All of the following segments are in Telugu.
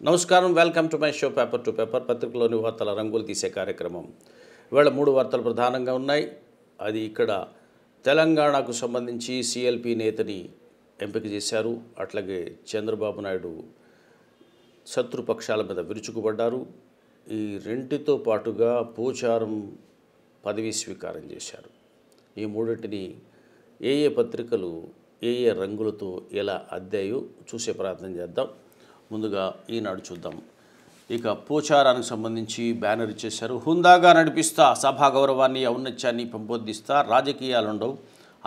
నమస్కారం. Welcome to my show paper to paper. పత్రికలోని వార్తల రంగులు తీసే కార్యక్రమం. ఇవాళ 3 వార్తలు ప్రధానంగా ఉన్నాయి. అది ఇక్కడ తెలంగాణకు సంబంధించి సిఎల్పి నేతని ఎంపిక చేశారు. అట్లాగే చంద్రబాబు నాయుడు శత్రుపక్షాల మీద విరుచుకుపడ్డారు. ఈ రెంటితో పాటుగా పోచారం పదవీ స్వీకారం చేశారు. ఈ మూడింటిని ఏ పత్రికలు ఏ రంగులతో ఎలా అద్దాయో చూసే ప్రయత్నం చేద్దాం. ముందుగా ఈనాడు చూద్దాం. ఇక పోచారానికి సంబంధించి బ్యానర్ ఇచ్చేశారు. హుందాగా నడిపిస్తా, సభా గౌరవాన్ని ఔన్నత్యాన్ని పెంపొందిస్తా, రాజకీయాలుండవు,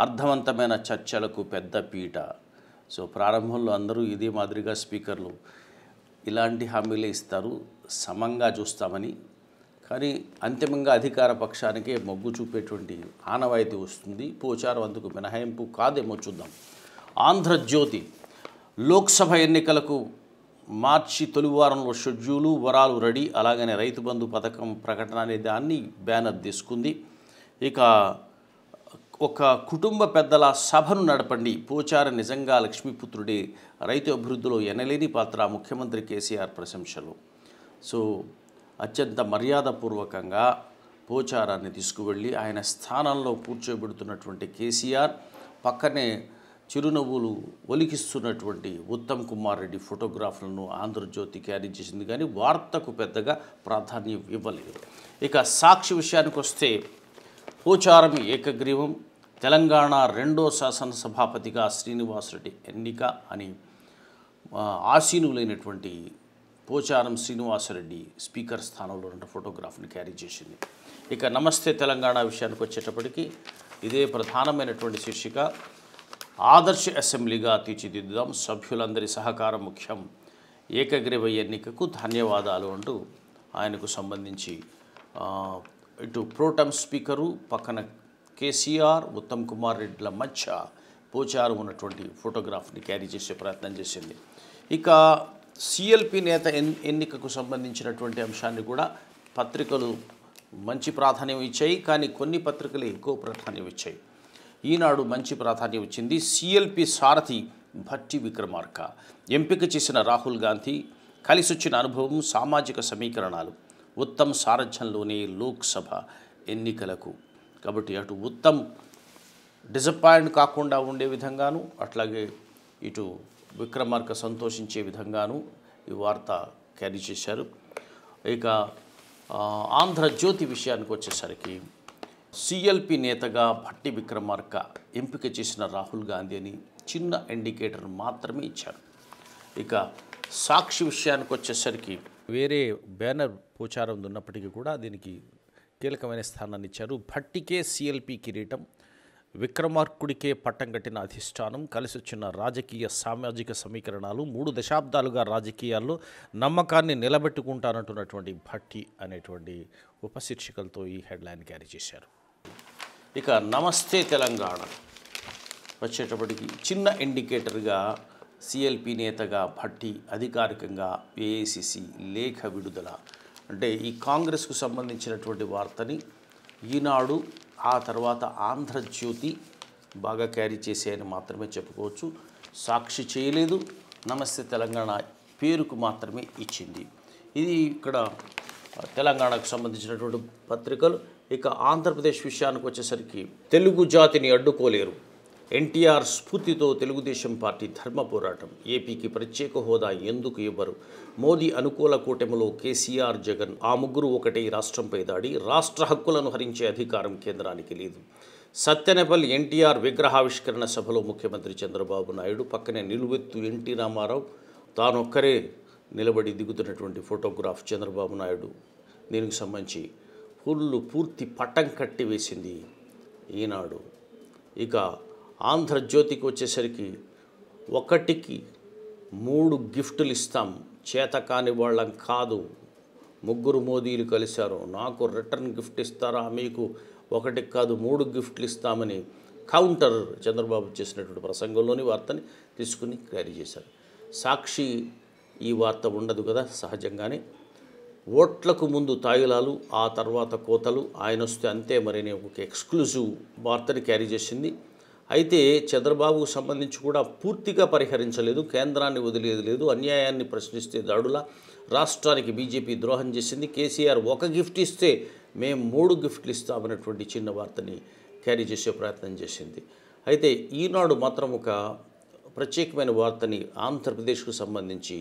అర్థవంతమైన చర్చలకు పెద్ద పీట. సో ప్రారంభంలో అందరూ ఇదే మాదిరిగా స్పీకర్లు ఇలాంటి హామీలే ఇస్తారు, సమంగా చూస్తామని. కానీ అంతిమంగా అధికార పక్షానికే మొగ్గు చూపేటువంటి ఆనవాయితీ వస్తుంది. పోచారం అందుకు మినహాయింపు కాదేమో చూద్దాం. ఆంధ్రజ్యోతి లోక్సభ ఎన్నికలకు మార్చి తొలి వారంలో షెడ్యూలు, వరాలు రెడీ, అలాగనే రైతు బంధు పథకం ప్రకటన అనే దాన్ని బ్యానర్ తీసుకుంది. ఇక ఒక కుటుంబ పెద్దల సభను నడపండి, పోచారం నిజంగా లక్ష్మీపుత్రుడే, రైతు అభివృద్ధిలో ఎనలేని పాత్ర, ముఖ్యమంత్రి కేసీఆర్ ప్రశంసలు. సో అత్యంత మర్యాదపూర్వకంగా పోచారాన్ని తీసుకువెళ్ళి ఆయన స్థానంలో కూర్చోబెడుతున్నటువంటి కేసీఆర్ పక్కనే చిరునవ్వులు ఒలికిస్తున్నటువంటి ఉత్తమ్ కుమార్ రెడ్డి ఫోటోగ్రాఫ్లను ఆంధ్రజ్యోతి క్యారీ చేసింది. కానీ వార్తకు పెద్దగా ప్రాధాన్యం ఇవ్వలేదు. ఇక సాక్షి విషయానికి వస్తే పోచారం ఏకగ్రీవం, తెలంగాణ రెండో శాసనసభాపతిగా శ్రీనివాసరెడ్డి ఎన్నిక అని ఆసీనులైనటువంటి పోచారం శ్రీనివాసరెడ్డి స్పీకర్ స్థానంలో ఉన్న ఫోటోగ్రాఫ్ని క్యారీ చేసింది. ఇక నమస్తే తెలంగాణ విషయానికి వచ్చేటప్పటికి ఇదే ప్రధానమైనటువంటి శీర్షిక. ఆదర్శ అసెంబ్లీగా తీర్చిదిద్దుదాం, సభ్యులందరి సహకారం ముఖ్యం, ఏకగ్రీవ ఎన్నికకు ధన్యవాదాలు అంటూ ఆయనకు సంబంధించి ఇటు ప్రోటమ్ స్పీకరు పక్కన కేసీఆర్, ఉత్తమ్ కుమార్ రెడ్డిల మధ్య పోచారం ఉన్నటువంటి ఫోటోగ్రాఫ్ని క్యారీ చేసే ప్రయత్నం చేసింది. ఇక సిఎల్పి నేత ఎన్నికకు సంబంధించినటువంటి అంశాన్ని కూడా పత్రికలు మంచి ప్రాధాన్యం ఇచ్చాయి. కానీ కొన్ని పత్రికలు ఎక్కువ ప్రాధాన్యం ఇచ్చాయి. ఈనాడు మంచి ప్రాధాన్యం ఇచ్చింది. సిఎల్పి సారథి భట్టి విక్రమార్క, ఎంపిక చేసిన రాహుల్ గాంధీ, కలిసొచ్చిన అనుభవం, సామాజిక సమీకరణాలు, ఉత్తమ్ సారథ్యంలోనే లోక్సభ ఎన్నికలకు. కాబట్టి అటు ఉత్తమ్ డిసప్పాయింట్ కాకుండా ఉండే విధంగాను, అట్లాగే ఇటు విక్రమార్క సంతోషించే విధంగాను ఈ వార్త క్యారీ చేశారు. ఇక ఆంధ్రజ్యోతి విషయానికి వచ్చేసరికి సిఎల్పి నేతగా భట్టి విక్రమార్క ఎంపిక చేసిన రాహుల్ గాంధీ అని చిన్న ఇండికేటర్ మాత్రమే ఇచ్చారు. ఇక సాక్షి విషయానికి వచ్చేసరికి వేరే బ్యానర్ పోచారం ఉన్నప్పటికీ కూడా దీనికి కీలకమైన స్థానాన్ని ఇచ్చారు. భట్టికే సిఎల్పి కిరీటం, విక్రమార్కుడికే పట్టం కట్టిన అధిష్టానం, కలిసి వచ్చిన రాజకీయ సామాజిక సమీకరణాలు, 3 దశాబ్దాలుగా రాజకీయాల్లో నమ్మకాన్ని నిలబెట్టుకుంటానంటున్నటువంటి భట్టి అనేటువంటి ఉపశీర్షికలతో ఈ హెడ్లైన్ క్యారీ చేశారు. ఇక నమస్తే తెలంగాణ వచ్చేటప్పటికి చిన్న ఇండికేటర్గా సిఎల్పి నేతగా భట్టి అధికారికంగా ఏఐసిసి లేఖ విడుదల. అంటే ఈ కాంగ్రెస్కు సంబంధించినటువంటి వార్తని ఈనాడు ఆ తర్వాత ఆంధ్రజ్యోతి బాగా క్యారీ చేసేయని మాత్రమే చెప్పుకోవచ్చు. సాక్షి చేయలేదు, నమస్తే తెలంగాణ పేరుకు మాత్రమే ఇచ్చింది. ఇది ఇక్కడ తెలంగాణకు సంబంధించినటువంటి పత్రికలు. ఇక ఆంధ్రప్రదేశ్ విషయానికి వచ్చేసరికి తెలుగు జాతిని అడ్డుకోలేరు, ఎన్టీఆర్ స్ఫూర్తితో తెలుగుదేశం పార్టీ ధర్మ పోరాటం, ఏపీకి ప్రత్యేక హోదా ఎందుకు ఇవ్వరు, మోదీ అనుకూల కూటమిలో కేసీఆర్ జగన్, ఆ ముగ్గురు ఒకటే రాష్ట్రంపై దాడి, రాష్ట్ర హక్కులను హరించే అధికారం కేంద్రానికి లేదు, సత్తెనపల్లి ఎన్టీఆర్ విగ్రహావిష్కరణ సభలో ముఖ్యమంత్రి చంద్రబాబు నాయుడు, పక్కనే నిలువెత్తు ఎన్టీ రామారావు తానొక్కరే నిలబడి దిగుతున్నటువంటి ఫోటోగ్రాఫ్ చంద్రబాబు నాయుడు. దీనికి సంబంధించి పూర్తి పట్టం కట్టి వేసింది ఈనాడు. ఇక ఆంధ్రజ్యోతికి వచ్చేసరికి 1కి 3 గిఫ్టులు ఇస్తాం, చేతకాని వాళ్ళం కాదు, ముగ్గురు మోదీలు కలిశారు, నాకు రిటర్న్ గిఫ్ట్ ఇస్తారా, మీకు 1కి కాదు 3 గిఫ్ట్లు ఇస్తామని కౌంటర్ చంద్రబాబు చేసినటువంటి ప్రసంగంలోని వార్తని తీసుకుని క్యారీ చేశారు. సాక్షి ఈ వార్త ఉండదు కదా సహజంగానే. ఓట్లకు ముందు తాయిలాలు, ఆ తర్వాత కోతలు, ఆయన వస్తే అంతే మరనే ఒక ఎక్స్క్లూజివ్ వార్తని క్యారీ చేసింది. అయితే చంద్రబాబుకు సంబంధించి కూడా పూర్తిగా పరిహరించలేదు, కేంద్రాన్ని వదిలేది లేదు, అన్యాయాన్ని ప్రశ్నిస్తే దాడుల రాష్ట్రానికి బీజేపీ ద్రోహం చేసింది, కేసీఆర్ ఒక గిఫ్ట్ ఇస్తే మేము 3 గిఫ్ట్లు ఇస్తామన్నటువంటి చిన్న వార్తని క్యారీ చేసే ప్రయత్నం చేసింది. అయితే ఈనాడు మాత్రం ఒక ప్రత్యేకమైన వార్తని ఆంధ్రప్రదేశ్కు సంబంధించి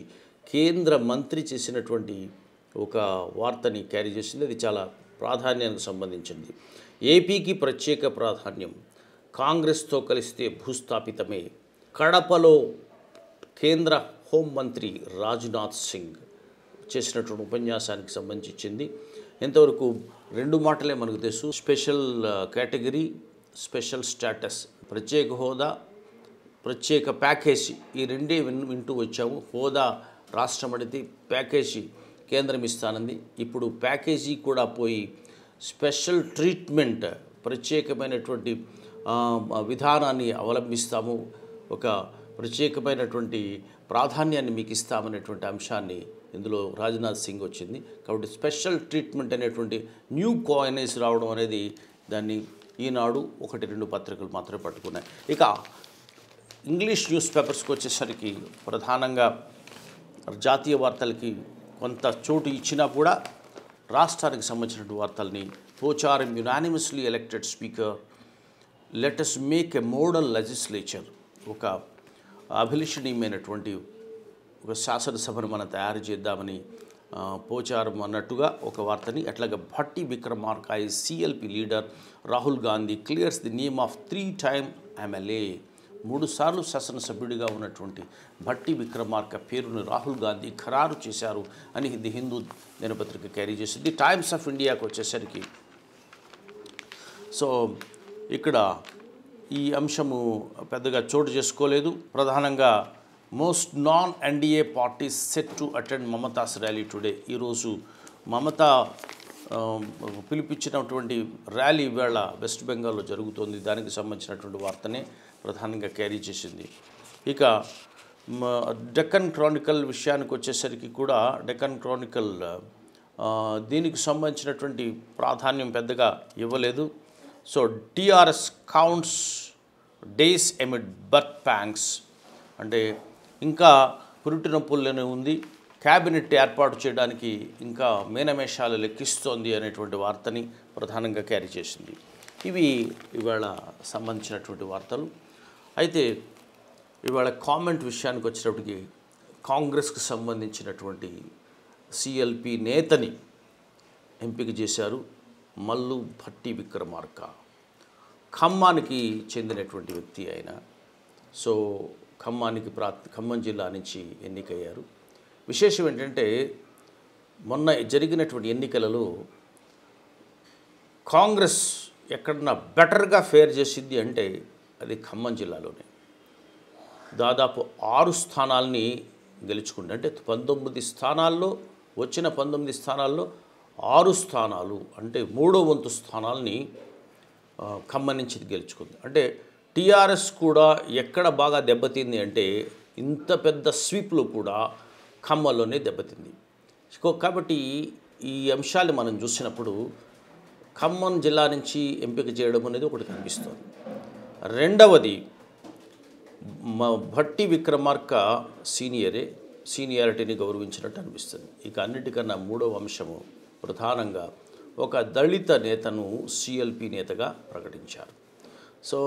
కేంద్ర మంత్రి చేసినటువంటి ఒక వార్తని క్యారీ చేసింది. అది చాలా ప్రాధాన్యానికి సంబంధించింది. ఏపీకి ప్రత్యేక ప్రాధాన్యం, కాంగ్రెస్తో కలిస్తే భూస్థాపితమే. కడపలో కేంద్ర హోంమంత్రి రాజ్నాథ్ సింగ్ చేసినటువంటి ఉపన్యాసానికి సంబంధించింది. ఎంతవరకు 2 మాటలే మనకు తెలుసు. స్పెషల్ కేటగిరీ, స్పెషల్ స్టేటస్, ప్రత్యేక హోదా, ప్రత్యేక ప్యాకేజీ, ఈ రెండే వింటూ వచ్చాము. హోదా రాష్ట్రం అడిగితే ప్యాకేజీ కేంద్రం ఇస్తానంది. ఇప్పుడు ప్యాకేజీ కూడా పోయి స్పెషల్ ట్రీట్మెంట్, ప్రత్యేకమైనటువంటి విధానాన్ని అవలంబిస్తాము, ఒక ప్రత్యేకమైనటువంటి ప్రాధాన్యాన్ని మీకు ఇస్తామనేటువంటి అంశాన్ని ఇందులో రాజ్నాథ్ సింగ్ వచ్చింది. కాబట్టి స్పెషల్ ట్రీట్మెంట్ అనేటువంటి న్యూ కాయినేజ్ రావడం అనేది దాన్ని ఈనాడు 1-2 పత్రికలు మాత్రమే పట్టుకున్నాయి. ఇక ఇంగ్లీష్ న్యూస్ పేపర్స్కి వచ్చేసరికి ప్రధానంగా జాతీయ వార్తలకి కొంత చోటు ఇచ్చినా కూడా రాష్ట్రానికి సంబంధించిన వార్తల్ని, Pocharam unanimously elected speaker, let's make a model legislature, ఒక అభిలషణీయమైనటువంటి ఒక శాసనసభను మనం తయారు చేద్దామని పోచారం అన్నట్టుగా ఒక వార్తని. అట్లాగే Bhatti Vikramarka CLP leader Rahul Gandhi clears the name of 3-time MLA. 3 సార్లు శాసనసభ్యుడిగా ఉన్నటువంటి భట్టి విక్రమార్క పేరును రాహుల్ గాంధీ ఖరారు చేశారు అని ది హిందూ దినపత్రిక క్యారీ చేసింది. టైమ్స్ ఆఫ్ ఇండియాకు వచ్చేసరికి సో ఇక్కడ ఈ అంశము పెద్దగా చోటు చేసుకోలేదు. ప్రధానంగా most non NDA parties set to attend Mamata's rally today. ఈరోజు మమత పిలిపించినటువంటి ర్యాలీ ఇవాళ వెస్ట్ బెంగాల్లో జరుగుతోంది. దానికి సంబంధించినటువంటి వార్తనే ప్రధానంగా క్యారీ చేసింది. ఇక డెక్కన్ క్రానికల్ విషయానికి వచ్చేసరికి కూడా డెక్కన్ క్రానికల్ దీనికి సంబంధించినటువంటి ప్రాధాన్యం పెద్దగా ఇవ్వలేదు. So TRS counts days amid birth pangs, అంటే ఇంకా పురిటి నొప్పుల్లోనే ఉంది, క్యాబినెట్ ఏర్పాటు చేయడానికి ఇంకా మేనమేషాలు లెక్కిస్తోంది అనేటువంటి వార్తని ప్రధానంగా క్యారీ చేసింది. ఇవి ఇవాళ సంబంధించినటువంటి వార్తలు. అయితే ఇవాళ కామెంట్ విషయానికి వచ్చేటప్పటికి కాంగ్రెస్కి సంబంధించినటువంటి సిఎల్పి నేతని ఎంపిక చేశారు, మల్లు భట్టి విక్రమార్క. ఖమ్మానికి చెందినటువంటి వ్యక్తి ఆయన. సో ఖమ్మం జిల్లా నుంచి ఎన్నికయ్యారు. విశేషం ఏంటంటే మొన్న జరిగినటువంటి ఎన్నికలలో కాంగ్రెస్ ఎక్కడన్నా బెటర్గా ఫేర్ చేసింది అంటే అది ఖమ్మం జిల్లాలోనే. దాదాపు 6 స్థానాల్ని గెలుచుకుంది. అంటే 19 స్థానాల్లో వచ్చిన 19 స్థానాల్లో 6 స్థానాలు అంటే 3వ వంతు స్థానాల్ని ఖమ్మం నుంచి గెలుచుకుంది. అంటే టీఆర్ఎస్ కూడా ఎక్కడ బాగా దెబ్బతింది అంటే ఇంత పెద్ద స్వీప్లో కూడా ఖమ్మంలోనే దెబ్బతింది. కాబట్టి ఈ అంశాన్ని మనం చూసినప్పుడు ఖమ్మం జిల్లా నుంచి ఎంపిక చేయడం అనేది ఒకటి కనిపిస్తుంది. రెండవది భట్టి విక్రమార్క సీనియారిటీని గౌరవించినట్టు అనిపిస్తుంది. ఇక అన్నిటికన్నా 3వ అంశము ప్రధానంగా ఒక దళిత నేతను సిఎల్పి నేతగా ప్రకటించారు. సో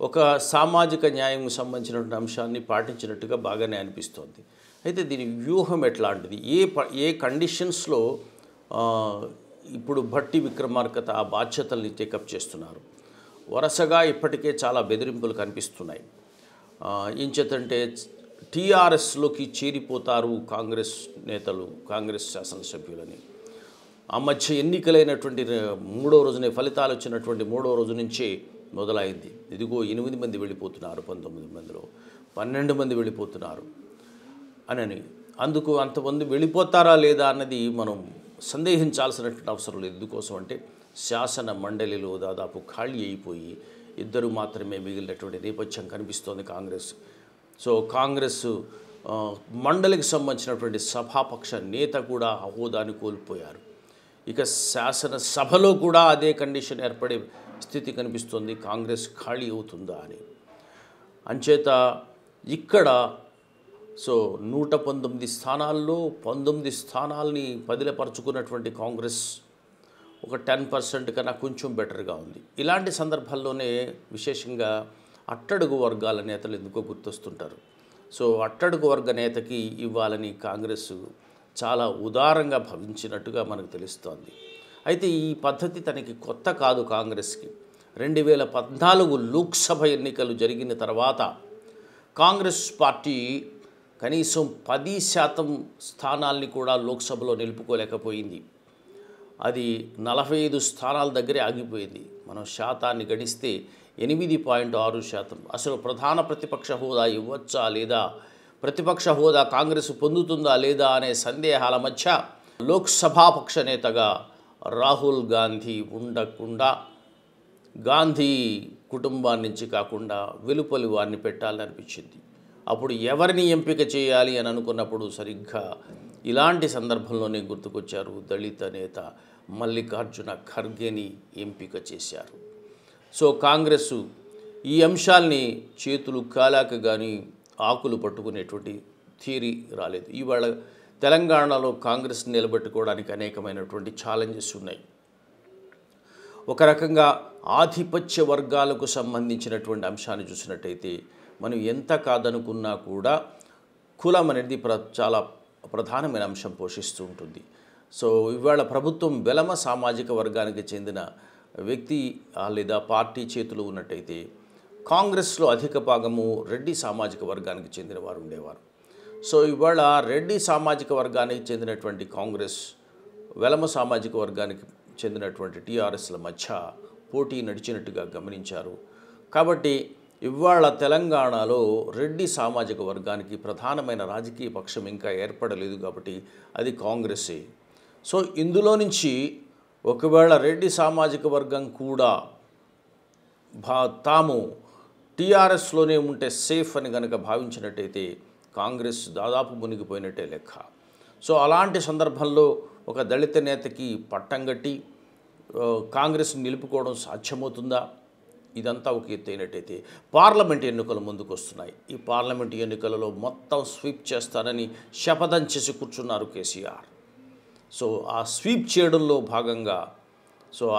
ఒక సామాజిక న్యాయం సంబంధించినటువంటి అంశాన్ని పాటించినట్టుగా బాగానే అనిపిస్తోంది. అయితే దీని వ్యూహం ఎట్లాంటిది, ఏ కండిషన్స్లో ఇప్పుడు భట్టి విక్రమార్క ఆ బాధ్యతల్ని టేకప్ చేస్తున్నారు. వరుసగా ఇప్పటికే చాలా బెదిరింపులు కనిపిస్తున్నాయి. ఏం చేతంటే టీఆర్ఎస్లోకి చేరిపోతారు కాంగ్రెస్ నేతలు, కాంగ్రెస్ శాసనసభ్యులని. ఆ మధ్య ఎన్నికలైనటువంటి 3వ రోజునే ఫలితాలు వచ్చినటువంటి 3వ రోజు నుంచే మొదలైంది. ఇదిగో 8 మంది వెళ్ళిపోతున్నారు, 19 మందిలో 12 మంది వెళ్ళిపోతున్నారు అని. అందుకు అంతమంది వెళ్ళిపోతారా లేదా అన్నది మనం సందేహించాల్సినటువంటి అవసరం లేదు. ఎందుకోసం అంటే శాసన మండలిలో దాదాపు ఖాళీ అయిపోయి 2 మాత్రమే మిగిలినటువంటి నేపథ్యం కనిపిస్తోంది కాంగ్రెస్. సో కాంగ్రెస్ మండలికి సంబంధించినటువంటి సభాపక్ష నేత కూడా హోదాని కోల్పోయారు. ఇక శాసనసభలో కూడా అదే కండిషన్ ఏర్పడే స్థితి కనిపిస్తుంది. కాంగ్రెస్ ఖాళీ అవుతుందా అని. అంచేత ఇక్కడ 119 స్థానాల్లో 19 స్థానాల్ని పదిలపరుచుకున్నటువంటి కాంగ్రెస్ ఒక 10% కన్నా కొంచెం బెటర్గా ఉంది. ఇలాంటి సందర్భాల్లోనే విశేషంగా అట్టడుగు వర్గాల నేతలు ఎందుకో గుర్తొస్తుంటారు. అట్టడుగు వర్గ నేతకి ఇవ్వాలని కాంగ్రెస్ చాలా ఉదారంగా భావించినట్టుగా మనకు తెలుస్తోంది. అయితే ఈ పద్ధతి తనకి కొత్త కాదు. కాంగ్రెస్కి 2014 లోక్సభ ఎన్నికలు జరిగిన తర్వాత కాంగ్రెస్ పార్టీ కనీసం 10% స్థానాల్ని కూడా లోక్సభలో నిలుపుకోలేకపోయింది. అది 45 స్థానాల దగ్గరే ఆగిపోయింది. మనం శాతాన్ని గణిస్తే 8.6%. అసలు ప్రధాన ప్రతిపక్ష హోదా ఇవ్వచ్చా లేదా, ప్రతిపక్ష హోదా కాంగ్రెస్ పొందుతుందా లేదా అనే సందేహాల మధ్య లోక్సభాపక్ష నేతగా రాహుల్ గాంధీ ఉండకుండా గాంధీ కుటుంబాన్ని నుంచి కాకుండా వెలుపలి వారిని పెట్టాలని అనిపించింది. అప్పుడు ఎవరిని ఎంపిక చేయాలి అని అనుకున్నప్పుడు సరిగ్గా ఇలాంటి సందర్భంలోనే గుర్తుకొచ్చారు. దళిత నేత మల్లికార్జున ఖర్గేని ఎంపిక చేశారు. కాంగ్రెస్ ఈ అంశాల్ని చేతులు కాలాక కానీ ఆకులు పట్టుకునేటువంటి థియరీ రాలేదు. ఇవాళ తెలంగాణలో కాంగ్రెస్ నిలబెట్టుకోవడానికి అనేకమైనటువంటి ఛాలెంజెస్ ఉన్నాయి. ఒక రకంగా ఆధిపత్య వర్గాలకు సంబంధించినటువంటి అంశాన్ని చూసినట్టయితే మనం ఎంత కాదనుకున్నా కూడా కులం అనేది చాలా ప్రధానమైన అంశం పోషిస్తూ ఉంటుంది. ఇవాళ ప్రభుత్వం వెలమ సామాజిక వర్గానికి చెందిన వ్యక్తి లేదా పార్టీ చేతులు ఉన్నట్టయితే కాంగ్రెస్లో అధిక భాగము రెడ్డి సామాజిక వర్గానికి చెందిన వారు ఉండేవారు. ఇవాళ రెడ్డి సామాజిక వర్గానికి చెందినటువంటి కాంగ్రెస్ వెలమ సామాజిక వర్గానికి చెందినటువంటి టీఆర్ఎస్ల మధ్య పోటీ నడిచినట్టుగా గమనించారు. కాబట్టి ఇవాళ తెలంగాణలో రెడ్డి సామాజిక వర్గానికి ప్రధానమైన రాజకీయ పక్షం ఇంకా ఏర్పడలేదు. కాబట్టి అది కాంగ్రెసే. ఇందులో నుంచి ఒకవేళ రెడ్డి సామాజిక వర్గం కూడా తాము టీఆర్ఎస్లోనే ఉంటే సేఫ్ అని కనుక భావించినట్టయితే కాంగ్రెస్ దాదాపు మునిగిపోయినట్టే లెక్క. అలాంటి సందర్భంలో ఒక దళిత నేతకి పట్టం కట్టి కాంగ్రెస్ని నిలుపుకోవడం సాధ్యమవుతుందా? ఇదంతా ఒక ఎత్తైనట్టయితే పార్లమెంట్ ఎన్నికలు ముందుకు వస్తున్నాయి. ఈ పార్లమెంట్ ఎన్నికలలో మొత్తం స్వీప్ చేస్తానని శపథం చేసి కూర్చున్నారు కేసీఆర్. ఆ స్వీప్ చేయడంలో భాగంగా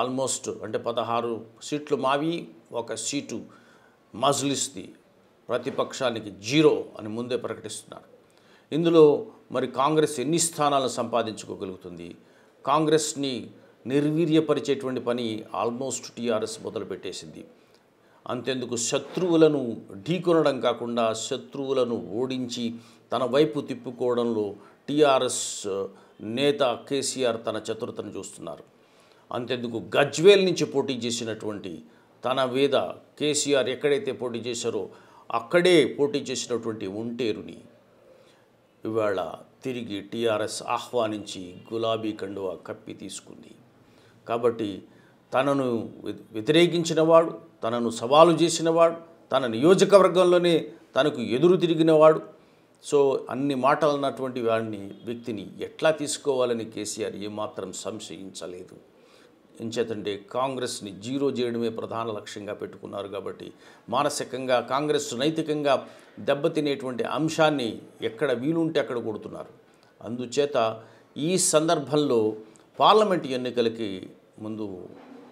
ఆల్మోస్ట్ అంటే 16 సీట్లు మావి, 1 సీటు మజ్లిస్ది, ప్రతిపక్షానికి 0 అని ముందే ప్రకటిస్తున్నారు. ఇందులో మరి కాంగ్రెస్ ఎన్ని స్థానాలను సంపాదించుకోగలుగుతుంది? కాంగ్రెస్ని నిర్వీర్యపరిచేటువంటి పని ఆల్మోస్ట్ టీఆర్ఎస్ మొదలుపెట్టేసింది. అంతెందుకు శత్రువులను ఢీకొనడం కాకుండా శత్రువులను ఓడించి తన వైపు తిప్పుకోవడంలో టీఆర్ఎస్ నేత కేసీఆర్ తన చతురతను చూస్తున్నారు. అంతెందుకు గజ్వేల్ నుంచి పోటీ చేసినటువంటి తన వేద కేసీఆర్ ఎక్కడైతే పోటీ చేశారో అక్కడే పోటీ చేసినటువంటి ఒంటేరుని ఇవాళ తిరిగి టీఆర్ఎస్ ఆహ్వానించి గులాబీ కండువా కప్పి తీసుకుంది. కాబట్టి తనను వ్యతిరేకించినవాడు, తనను సవాలు చేసినవాడు, తన నియోజకవర్గంలోనే తనకు ఎదురు తిరిగినవాడు, అన్ని మాటలు అన్నటువంటి వ్యక్తిని ఎట్లా తీసుకోవాలని కేసీఆర్ ఏమాత్రం సంశయించలేదు. ఎంచేతంటే కాంగ్రెస్ని 0 చేయడమే ప్రధాన లక్ష్యంగా పెట్టుకున్నారు. కాబట్టి మానసికంగా కాంగ్రెస్ నైతికంగా దెబ్బతినేటువంటి అంశాన్ని ఎక్కడ వీలుంటే అక్కడ కొడుతున్నారు. అందుచేత ఈ సందర్భంలో పార్లమెంట్ ఎన్నికలకి ముందు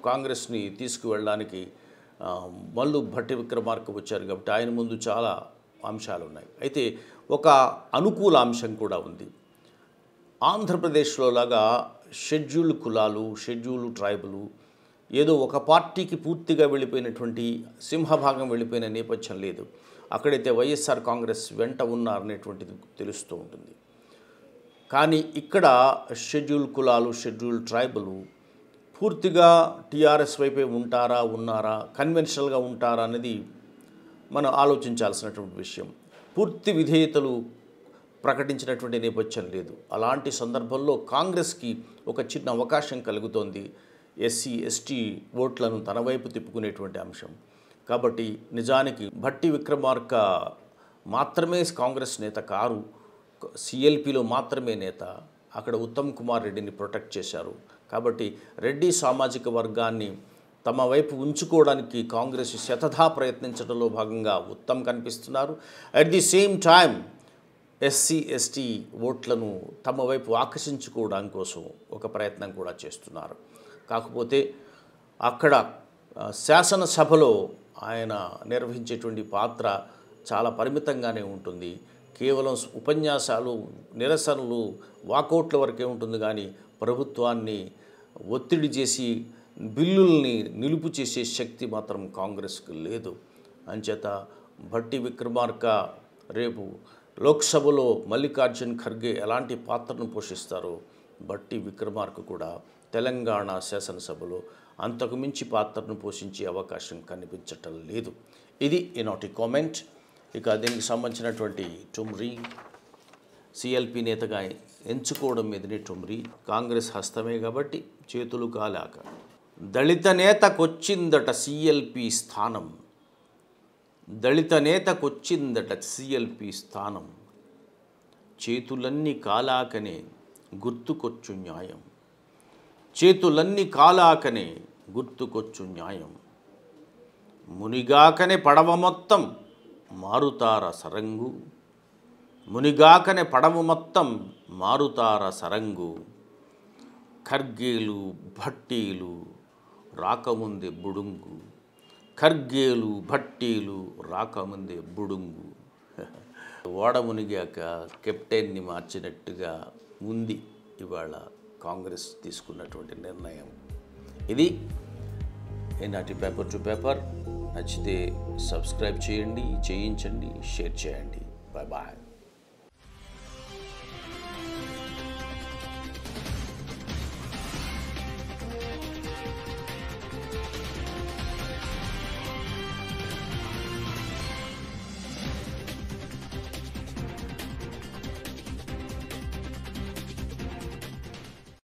కాంగ్రెస్ని తీసుకువెళ్ళడానికి మల్లు భట్టి విక్రమార్క వచ్చారు. కాబట్టి ఆయన ముందు చాలా అంశాలు ఉన్నాయి. అయితే ఒక అనుకూల అంశం కూడా ఉంది. ఆంధ్రప్రదేశ్లో లాగా షెడ్యూల్డ్ కులాలు, షెడ్యూల్డ్ ట్రైబులు ఏదో ఒక పార్టీకి పూర్తిగా వెళ్ళిపోయినటువంటి సింహభాగం వెళ్ళిపోయిన నేపథ్యం లేదు. అక్కడైతే వైఎస్ఆర్ కాంగ్రెస్ వెంట ఉన్నారనేటువంటిది తెలుస్తూ ఉంటుంది. కానీ ఇక్కడ షెడ్యూల్డ్ కులాలు, షెడ్యూల్డ్ ట్రైబులు పూర్తిగా టీఆర్ఎస్ వైపే ఉన్నారా, కన్వెన్షనల్గా ఉంటారా అనేది మనం ఆలోచించాల్సినటువంటి విషయం. పూర్తి విధేయతలు ప్రకటించినటువంటి నేపథ్యం లేదు. అలాంటి సందర్భంలో కాంగ్రెస్కి ఒక చిన్న అవకాశం కలుగుతోంది, ఎస్సీ ఎస్టీ ఓట్లను తన వైపు తిప్పుకునేటువంటి అంశం. కాబట్టి నిజానికి భట్టి విక్రమార్క మాత్రమే కాంగ్రెస్ నేత కారు, సిఎల్పిలో మాత్రమే నేత. అక్కడ ఉత్తమ్ కుమార్ రెడ్డిని ప్రొటెక్ట్ చేశారు. కాబట్టి రెడ్డి సామాజిక వర్గాన్ని తమ వైపు ఉంచుకోవడానికి కాంగ్రెస్ శతధా ప్రయత్నించడంలో భాగంగా ఉత్తమ్ కనిపిస్తున్నారు. At the same time SC ST ఓట్లను తమ వైపు ఆకర్షించుకోవడం కోసం ఒక ప్రయత్నం కూడా చేస్తున్నారు. కాకపోతే అక్కడ శాసనసభలో ఆయన నిర్వహించేటువంటి పాత్ర చాలా పరిమితంగానే ఉంటుంది. కేవలం ఉపన్యాసాలు, నిరసనలు, వాకౌట్ల వరకే ఉంటుంది. కానీ ప్రభుత్వాన్ని ఒత్తిడి చేసి బిల్లుల్ని నిలుపు చేసే శక్తి మాత్రం కాంగ్రెస్కి లేదు. అంచేత భట్టి విక్రమార్క రేపు లోక్సభలో మల్లికార్జున్ ఖర్గే ఎలాంటి పాత్రను పోషిస్తారో భట్టి విక్రమార్క కూడా తెలంగాణ శాసనసభలో అంతకు మించి పాత్రను పోషించే అవకాశం కనిపించటం లేదు. ఇది ఈనాటి కామెంట్. ఇక దీనికి సంబంధించినటువంటి టుమ్రీ సిఎల్పి నేతగా ఎంచుకోవడం మీదనే టుమ్రీ కాంగ్రెస్ హస్తమే కాబట్టి చేతులు కాలాక దళిత నేతకొచ్చిందట సిఎల్పి స్థానం, దళిత నేతకొచ్చిందట సిఎల్పి స్థానం, చేతులన్నీ కాలాకనే గుర్తుకొచ్చు న్యాయం, చేతులన్నీ కాలాకనే గుర్తుకొచ్చు న్యాయం, మునిగాకనే పడవ మొత్తం మారుతార సరంగు, మునిగాకనే పడవ మొత్తం మారుతార సరంగు, ఖర్గేలు భట్టీలు రాకముందే బుడుంగు, ఖర్గేలు భట్టీలు రాకముందే బుడుంగు. ఓడ మునిగాక కెప్టెన్ని మార్చినట్టుగా ఉంది ఇవాళ కాంగ్రెస్ తీసుకున్నటువంటి నిర్ణయం. ఇది ఈనాటి పేపర్ టు పేపర్. నచ్చితే సబ్స్క్రైబ్ చేయండి, చేయించండి, షేర్ చేయండి. Bye bye.